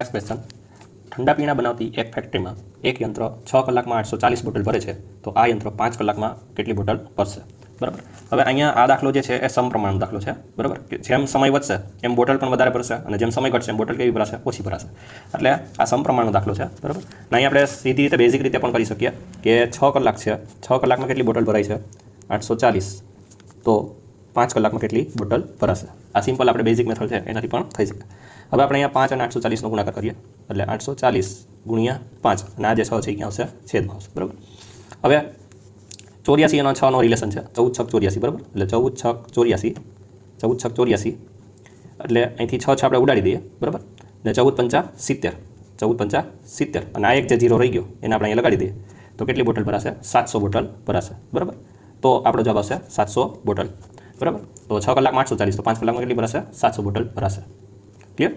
Next question, ઠંડા પીણા બનાવતી એક ફેક્ટરીમાં એક યંત્ર 6 કલાકમાં 840 બોટલ ભરે છે, તો આ યંત્ર 5 કલાકમાં કેટલી બોટલ ભરશે? બરાબર. હવે અહીંયા આ દાખલો જે છે એ સમપ્રમાણનો દાખલો છે, બરાબર, કે જેમ સમય વધશે એમ બોટલ પણ વધારે ભરશે અને જેમ સમય ઘટશે એમ બોટલ કેવી ભરાશે? ઓછી ભરાશે. એટલે આ સમપ્રમાણનો દાખલો છે, બરાબર. અને અહીં આપણે સીધી રીતે બેઝિક રીતે પણ કરી શકીએ કે 6 કલાક છે, 6 કલાકમાં કેટલી બોટલ ભરાય છે? 840. તો 5 કલાકમાં કેટલી બોટલ ભરાશે? આ સિમ્પલ આપણે બેઝિક મેથડ છે એનાથી પણ થઈ શકે. હવે આપણે અહીંયા 5 અને 840નો ગુણાકાર કરીએ એટલે 840 ગુણ્યા 5 અને આ જે 6 છે એ ક્યાં આવશે? છેદમાં આવશે, બરાબર. હવે 84 અને 6નો રિલેશન છે 14 6 84, બરાબર. એટલે 14 6 84, 14 6 84 એટલે અહીંથી 6 આપણે ઉડાડી દઈએ, બરાબર. અને 14 5 70, 14 5 70 અને આ એક જે 0 રહી ગયો એને આપણે અહીંયા લગાડી દઈએ તો કેટલી બોટલ ભરાશે? 700 બોટલ ભરાશે, બરાબર. તો આપણો જવાબ આવશે 700 બોટલ, બરાબર. તો 6 કલાકમાં 840, તો 5 કલાકમાં કેટલી ભરાશે? 700 બોટલ ભરાશે. ક્લિયર?